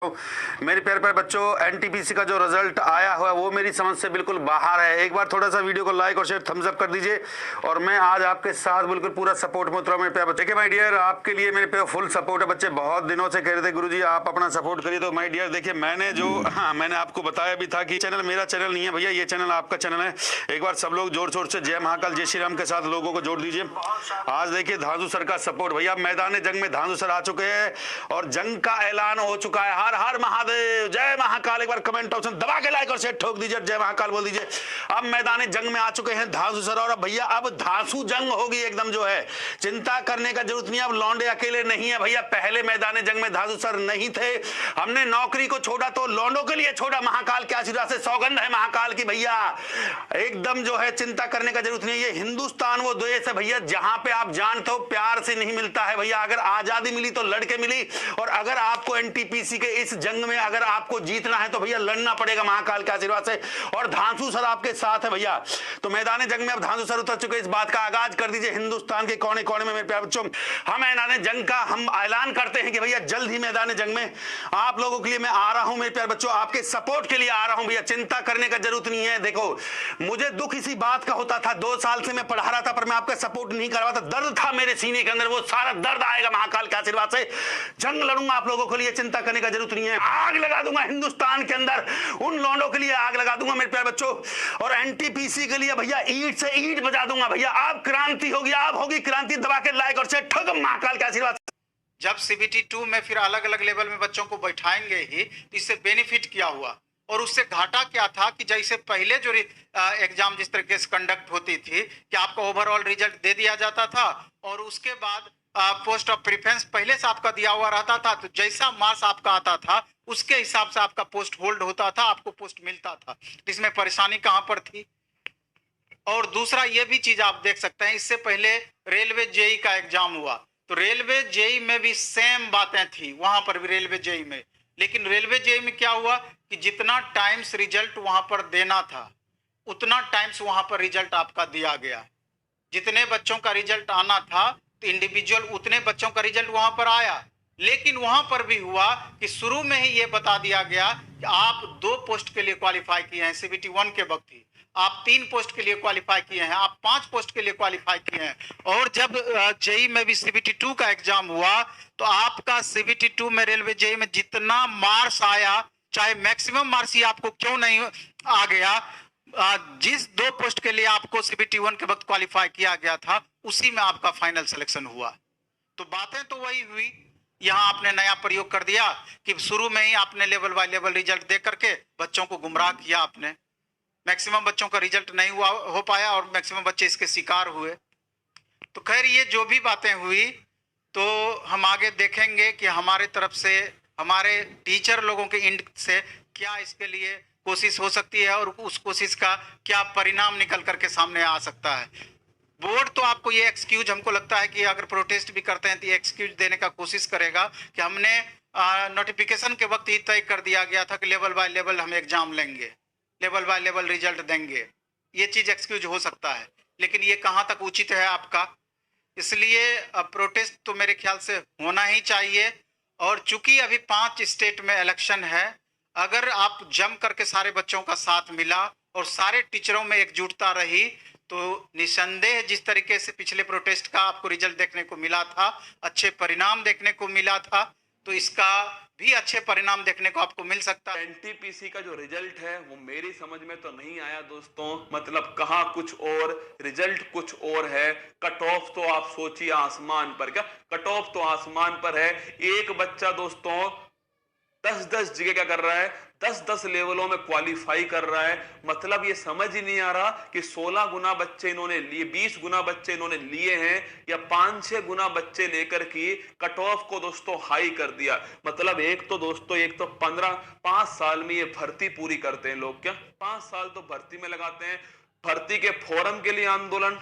मेरे प्यारे प्यारे बच्चों, एनटीपीसी का जो रिजल्ट आया हुआ है वो मेरी समझ से बिल्कुल बाहर है। एक बार थोड़ा सा वीडियो को लाइक और शेयर थम्स अप कर दीजिए और मैं आज आपके साथ बिल्कुल पूरा सपोर्ट में उतरा हूं। मेरे प्यारे बच्चे, देखिए माय डियर, आपके लिए मेरे पे फुल सपोर्ट है। बच्चे बहुत दिनों से कह रहे थे गुरुजी आप अपना सपोर्ट करिए, तो माय डियर देखिए मैंने आपको बताया भी था कि चैनल मेरा चैनल नहीं है भैया, ये चैनल आपका चैनल है। एक बार सब लोग जोर शोर से जय महाकाल जय श्री राम के साथ लोगों को जोड़ दीजिए। आज देखिए धांसू सर का सपोर्ट, भैया मैदान जंग में धांसू सर आ चुके हैं और जंग का ऐलान हो चुका है। हर हर महादेव, जय महाकाल। एक बार कमेंट ऑप्शन दबा के लाइक और शेयर ठोक दीजिए, जय महाकाल बोल दीजिए। अब मैदान जंग में आ चुके हैं धांसू सर और अब भैया अब धांसू जंग होगी एकदम, जो है चिंता करने का जरूरत नहीं। अब लौंडे अकेले नहीं है भैया, पहले मैदान जंग में धांसू सर नहीं थे। हमने नौकरी को छोड़ा तो लौंडों के लिए छोड़ा। महाकाल के आशीर्वाद से सौगंध है महाकाल की भैया, एकदम जो है चिंता करने का जरूरत नहीं है। ये हिंदुस्तान वो देश है भैया जहां पे आप जानते हो प्यार से नहीं मिलता है भैया। अगर आजादी मिली तो लड़के मिली, और अगर आपको एनटीपीसी के इस जंग में अगर आपको जीतना है तो भैया लड़ना पड़ेगा महाकाल के आशीर्वाद से, और धांसू सर आपके साथ है भैया। तो मैदान जंग में अब धांसू सर उतर चुके, इस बात का आगाज कर दीजिए हिंदुस्तान के कोने कोने में। मेरे प्यारे बच्चों, हम मैदान जंग का हम ऐलान करते हैं कि भैया जल्द ही मैदान जंग में आप लोगों के लिए मैं आ रहा हूं। मेरे प्यारे बच्चों, आपके सपोर्ट के लिए आ रहा हूं भैया, चिंता करने का जरूरत नहीं है। देखो मुझे दुख इसी बात का होता था, 2 साल से मैं पढ़ा रहा था पर मैं आपका सपोर्ट नहीं कर रहा था। दर्द था मेरे सीने के अंदर, वो सारा दर्द आएगा महाकाल के आशीर्वाद से। जंग लड़ूंगा आप लोगों के लिए, चिंता करने का जरूरत नहीं है। आग लगा दूंगा हिंदुस्तान के अंदर, उन लौंडों के लिए आग लगा दूंगा मेरे प्यारे बच्चों, और एनटीपीसी के लिए भैया ईंट से ईंट बजा दूंगा भैया। आप क्रांति होगी, आप होगी क्रांति। दबा के लाइक और शेयर ठोक महाकाल के आशीर्वाद। जब सीबीटी 2 में फिर अलग अलग लेवल में बच्चों को बैठाएंगे ही, तो इससे बेनिफिट क्या हुआ और उससे घाटा क्या था कि जैसे पहले जो एग्जाम जिस तरीके से कंडक्ट होती थी कि आपका ओवरऑल रिजल्ट दे दिया जाता था और उसके बाद पोस्ट ऑफ प्रेफरेंस पहले से आपका दिया हुआ रहता था, तो जैसा मार्क्स आपका आता था उसके हिसाब से आपका पोस्ट होल्ड होता था, आपको पोस्ट मिलता था। इसमें परेशानी कहाँ पर थी? और दूसरा ये भी चीज आप देख सकते हैं, इससे पहले रेलवे जेई का एग्जाम हुआ तो रेलवे जेई में भी सेम बातें थी, वहां पर भी रेलवे जेई में। लेकिन रेलवे जेई में क्या हुआ कि जितना टाइम्स रिजल्ट वहां पर देना था उतना टाइम्स वहां पर रिजल्ट आपका दिया गया। जितने बच्चों का रिजल्ट आना था तो इंडिविजुअल उतने बच्चों का रिजल्ट वहां पर आया। लेकिन वहां पर भी हुआ कि शुरू में ही ये बता दिया गया कि आप 2 पोस्ट के लिए क्वालिफाई किए हैं, सीबीटी 1 के वक्त ही आप 3 पोस्ट के लिए क्वालिफाई किए हैं, आप 5 पोस्ट के लिए क्वालिफाई किए हैं। और जब जेई में भी सीबीटी 2 का एग्जाम हुआ तो आपका सीबीटी 2 में रेलवे जेई में जितना मार्क्स आया, चाहे मैक्सिमम मार्क्स ही आपको क्यों नहीं आ गया, जिस 2 पोस्ट के लिए आपको सीबीटी 1 के वक्त क्वालिफाई किया गया था उसी में आपका फाइनल सिलेक्शन हुआ। तो बातें तो वही हुई, यहां आपने नया प्रयोग कर दिया कि शुरू में ही आपने लेवल बाय लेवल रिजल्ट दे करके बच्चों को गुमराह किया। आपने मैक्सिमम बच्चों का रिजल्ट नहीं हुआ हो पाया और मैक्सिमम बच्चे इसके शिकार हुए। तो खैर ये जो भी बातें हुई तो हम आगे देखेंगे कि हमारे तरफ से हमारे टीचर लोगों के एंड से क्या इसके लिए कोशिश हो सकती है और उस कोशिश का क्या परिणाम निकल करके सामने आ सकता है। बोर्ड तो आपको ये एक्सक्यूज हमको लगता है कि अगर प्रोटेस्ट भी करते हैं तो ये एक्सक्यूज देने का कोशिश करेगा कि हमने नोटिफिकेशन के वक्त ही तय कर दिया गया था कि लेवल बाय लेवल हम एग्जाम लेंगे, लेवल बाय लेवल रिजल्ट देंगे। ये चीज एक्सक्यूज हो सकता है, लेकिन ये कहाँ तक उचित है आपका? इसलिए प्रोटेस्ट तो मेरे ख्याल से होना ही चाहिए। और चूंकि अभी 5 स्टेट में इलेक्शन है, अगर आप जम करके सारे बच्चों का साथ मिला और सारे टीचरों में एकजुटता रही तो निसंदेह जिस तरीके से पिछले प्रोटेस्ट का आपको रिजल्ट देखने को मिला था, अच्छे परिणाम देखने को मिला था, तो इसका भी अच्छे परिणाम देखने को आपको मिल सकता है। एनटीपीसी का जो रिजल्ट है वो मेरी समझ में तो नहीं आया दोस्तों, मतलब कहा कुछ और रिजल्ट कुछ और है। कट ऑफ तो आप सोचिए आसमान पर, क्या कट ऑफ तो आसमान पर है। एक बच्चा दोस्तों 10-10 जगह क्या कर रहा है, 10-10 लेवलों में क्वालिफाई कर रहा है। मतलब ये समझ ही नहीं आ रहा कि 16 गुना बच्चे इन्होंने लिए, 20 गुना बच्चे इन्होंने लिए हैं या 5-6 गुना बच्चे लेकर की कट ऑफ को दोस्तों हाई कर दिया। मतलब एक तो 5 साल में ये भर्ती पूरी करते हैं लोग, क्या 5 साल तो भर्ती में लगाते हैं। भर्ती के फॉर्म के लिए आंदोलन,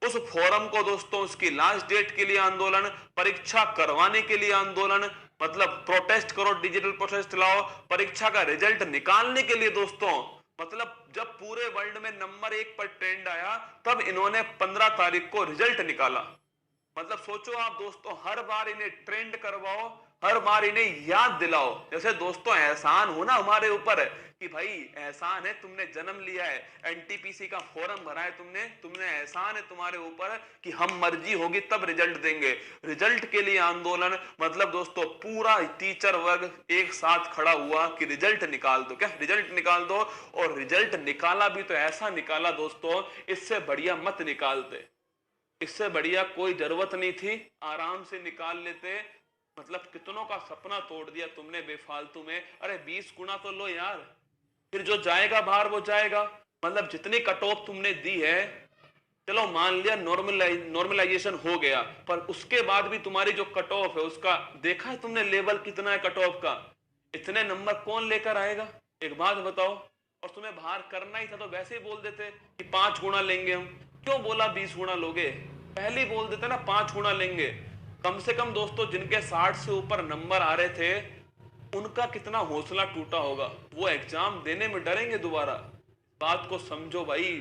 उस फोरम को दोस्तों उसकी लास्ट डेट के लिए आंदोलन, परीक्षा करवाने के लिए आंदोलन, मतलब प्रोटेस्ट करो, डिजिटल प्रोटेस्ट लाओ, परीक्षा का रिजल्ट निकालने के लिए दोस्तों। मतलब जब पूरे वर्ल्ड में नंबर 1 पर ट्रेंड आया तब इन्होंने 15 तारीख को रिजल्ट निकाला। मतलब सोचो आप दोस्तों, हर बार इन्हें ट्रेंड करवाओ, हर बार इन्हें याद दिलाओ। जैसे दोस्तों एहसान हो ना हमारे ऊपर कि भाई एहसान है, तुमने जन्म लिया है, एनटीपीसी का फॉर्म भरा है तुमने एहसान है तुम्हारे ऊपर कि हम मर्जी होगी तब रिजल्ट देंगे। रिजल्ट के लिए आंदोलन, मतलब दोस्तों पूरा टीचर वर्ग एक साथ खड़ा हुआ कि रिजल्ट निकाल दो, क्या रिजल्ट निकाल दो। और रिजल्ट निकाला भी तो ऐसा निकाला दोस्तों, इससे बढ़िया मत निकालते, इससे बढ़िया कोई जरूरत नहीं थी, आराम से निकाल लेते। मतलब कितनों का सपना तोड़ दिया तुमने बेफालतू में। अरे 20 गुना तो लो यार, फिर जो जाएगा बाहर वो जाएगा। मतलब जितनी कट ऑफ तुमने दी है, चलो मान लिया नॉर्मलाइजेशन हो गया, पर उसके बाद भी तुम्हारी जो कट ऑफ है उसका देखा है तुमने लेवल कितना है कट ऑफ का। इतने नंबर कौन लेकर आएगा, एक बात बताओ। और तुम्हें बाहर करना ही था तो वैसे ही बोल देते कि 5 गुना लेंगे हम। क्यों बोला 20 गुना लोगे, पहले ही बोल देते ना 5 गुना लेंगे। कम से कम दोस्तों जिनके 60 से ऊपर नंबर आ रहे थे उनका कितना हौसला टूटा होगा, वो एग्जाम देने में डरेंगे दोबारा। बात को समझो भाई,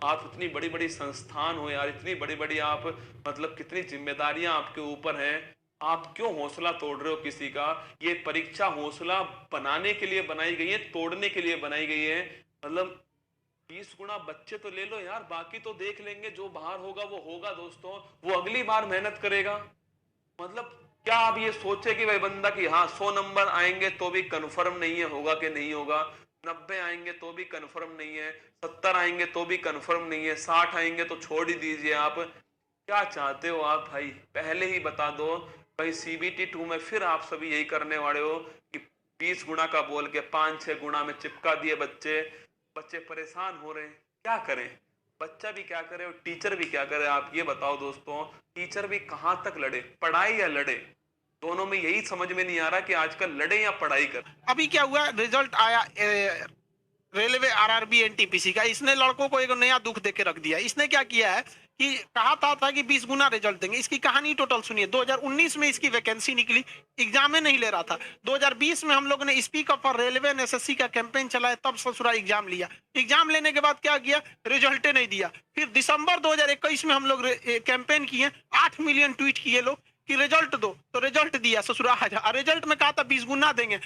आप इतनी बड़ी बड़ी संस्थान हो यार, इतनी बड़ी बड़ी आप मतलब कितनी जिम्मेदारियां आपके ऊपर हैं, आप क्यों हौसला तोड़ रहे हो किसी का। ये परीक्षा हौसला बनाने के लिए बनाई गई है, तोड़ने के लिए बनाई गई है। मतलब 20 गुना बच्चे तो ले लो यार, बाकी तो देख लेंगे, जो बाहर होगा वो होगा दोस्तों, वो अगली बार मेहनत करेगा। मतलब क्या आप ये सोचे कि भाई बंदा कि हाँ 100 नंबर आएंगे तो भी कंफर्म नहीं है होगा कि नहीं होगा, 90 आएंगे तो भी कंफर्म नहीं है, 70 आएंगे तो भी कंफर्म नहीं है, 60 आएंगे तो छोड़ ही दीजिए। आप क्या चाहते हो आप भाई, पहले ही बता दो। भाई CBT 2 में फिर आप सभी यही करने वाले हो कि 20 गुना का बोल के 5-6 गुना में चिपका दिए बच्चे परेशान हो रहे हैं। क्या करें, बच्चा भी क्या करे और टीचर भी क्या करे, आप ये बताओ दोस्तों। टीचर भी कहां तक लड़े, पढ़ाई या लड़े, दोनों में यही समझ में नहीं आ रहा कि आजकल लड़े या पढ़ाई कर। अभी क्या हुआ, रिजल्ट आया रेलवे RRB NTPC का, इसने लड़कों को एक नया दुख देके रख दिया। इसने क्या किया है कि कहा था कि 20 गुना रिजल्ट देंगे। इसकी कहानी टोटल सुनिए। 2019 में इसकी वैकेंसी निकली, एग्जाम में नहीं ले रहा था। 2020 में हम लोग ने speak up for railway SSC का कैंपेन चलाया, तब ससुरा एग्जाम लिया। एग्जाम लेने के बाद क्या किया, रिजल्ट नहीं दिया। फिर दिसंबर 2021 में हम लोग कैंपेन किए, 8 मिलियन ट्वीट किए लोग कि रिजल्ट दो, तो रिजल्ट दिया ससुरा। रिजल्ट में कहा था 20 गुना देंगे,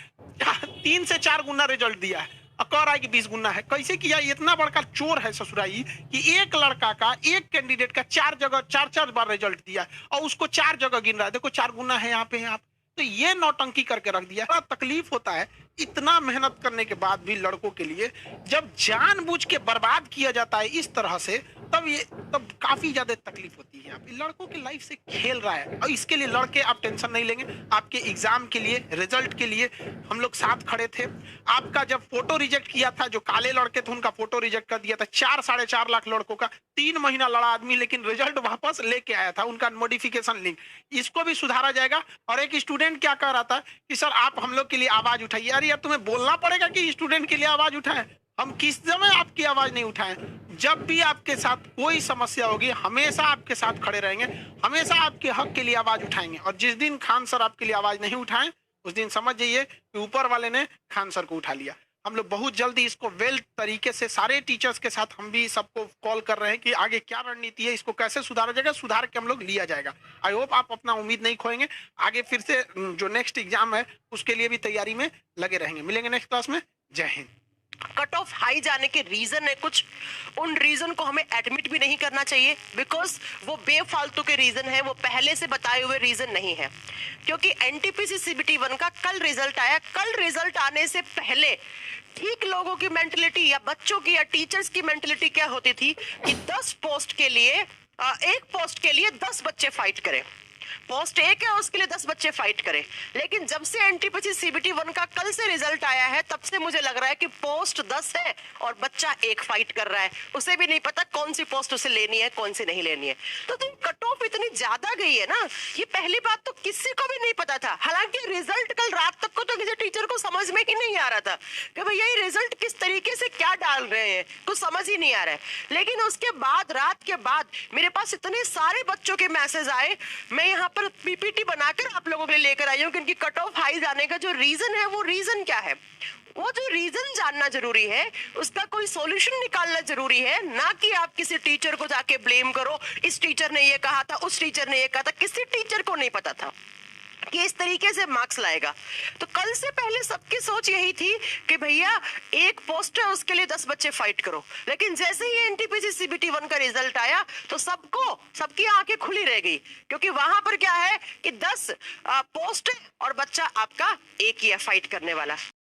3 से 4 गुना रिजल्ट दिया है, कह रहा है कि 20 गुना है। कैसे किया, इतना बड़का चोर है ससुराई कि एक लड़का का, एक कैंडिडेट का 4 बार रिजल्ट दिया और उसको 4 जगह गिन रहा है, देखो 4 गुना है यहाँ पे आप। तो ये नौटंकी करके रख दिया। बड़ा तकलीफ होता है इतना मेहनत करने के बाद भी लड़कों के लिए, जब जानबूझ के बर्बाद किया जाता है इस तरह से, तब काफी ज्यादा तकलीफ होती है। आप लड़कों की लाइफ से खेल रहा है, और इसके लिए लड़के आप टेंशन नहीं लेंगे। आपके एग्जाम के लिए, रिजल्ट के लिए हम लोग साथ खड़े थे। आपका जब फोटो रिजेक्ट किया था, जो काले लड़के थे उनका फोटो रिजेक्ट कर दिया था, 4-4.5 लाख लड़कों का, 3 महीना लड़ा आदमी, लेकिन रिजल्ट वापस लेके आया था, उनका मॉडिफिकेशन लिंक। इसको भी सुधारा जाएगा। और एक स्टूडेंट क्या कह रहा था कि सर आप हम लोग के लिए आवाज उठाइए। अरे यार तुम्हें बोलना पड़ेगा कि स्टूडेंट के लिए आवाज उठाएं। हम किस समय आपकी आवाज नहीं उठाएं? जब भी आपके साथ कोई समस्या होगी, हमेशा आपके साथ खड़े रहेंगे, हमेशा आपके हक के लिए आवाज उठाएंगे। और जिस दिन खान सर आपके लिए आवाज नहीं उठाएं, उस दिन समझ जाइए कि ऊपर वाले ने खान सर को उठा लिया। हम लोग बहुत जल्दी इसको वेल तरीके से सारे टीचर्स के साथ हम भी सबको कॉल कर रहे हैं कि आगे क्या रणनीति है, इसको कैसे सुधारा जाएगा, सुधार के हम लोग लिया जाएगा। आई होप आप अपना उम्मीद नहीं खोएंगे, आगे फिर से जो नेक्स्ट एग्जाम है उसके लिए भी तैयारी में लगे रहेंगे। मिलेंगे नेक्स्ट क्लास में। जय हिंद। कट ऑफ हाई जाने के रीजन है कुछ, उन रीजन को हमें एडमिट भी नहीं करना चाहिए, बिकॉज वो बेफालतू के रीजन है, वो पहले से बताए हुए रीजन नहीं है। क्योंकि NTPC CBT 1 का कल रिजल्ट आया, कल रिजल्ट आने से पहले ठीक लोगों की मेंटलिटी या बच्चों की या टीचर्स की मेंटलिटी क्या होती थी कि 10 पोस्ट के लिए, एक पोस्ट के लिए 10 बच्चे फाइट करें। पोस्ट 1 है उसके लिए 10 बच्चे फाइट करें। लेकिन जब से NTPC CBT 1 का कल से रिजल्ट आया है, तब से मुझे लग रहा है कि पोस्ट 10 है और बच्चा 1 फाइट कर रहा है। उसे भी नहीं पता कौन सी पोस्ट उसे लेनी है, कौन सी नहीं लेनी है। तो कट ऑफ इतनी ज्यादा गई है ना, ये पहली बात तो किसी को भी नहीं पता था। हालांकि रिजल्ट कल रात तक को तो किसी टीचर को समझ में ही नहीं आ रहा था कि भैया ये रिजल्ट किस तरीके से क्या डाल रहे हैं, कुछ समझ ही नहीं आ रहा है। लेकिन उसके बाद, रात के बाद मेरे पास इतने सारे बच्चों के मैसेज आए, मैं यहाँ पर PPT बनाकर आप लोगों के लिए लेकर आई हूँ कि इनकी कट ऑफ हाई जाने का जो रीजन है, वो रीजन क्या है, वो जो रीजन जानना जरूरी है, उसका कोई सॉल्यूशन निकालना जरूरी है। ना कि आप किसी टीचर को जाके ब्लेम करो, इस टीचर ने ये कहा था, उस टीचर ने ये कहा था। किसी टीचर को नहीं पता था, कि इस तरीके से मार्क्स लाएगा। तो कल से पहले सबकी सोच यही थी कि भैया एक पोस्ट है उसके लिए 10 बच्चे फाइट करो, लेकिन जैसे ही एनटीपीसी सीबीटी 1 का रिजल्ट आया तो सबकी आंखें खुली रह गई, क्योंकि वहां पर क्या है कि 10 पोस्ट और बच्चा आपका एक ही है फाइट करने वाला।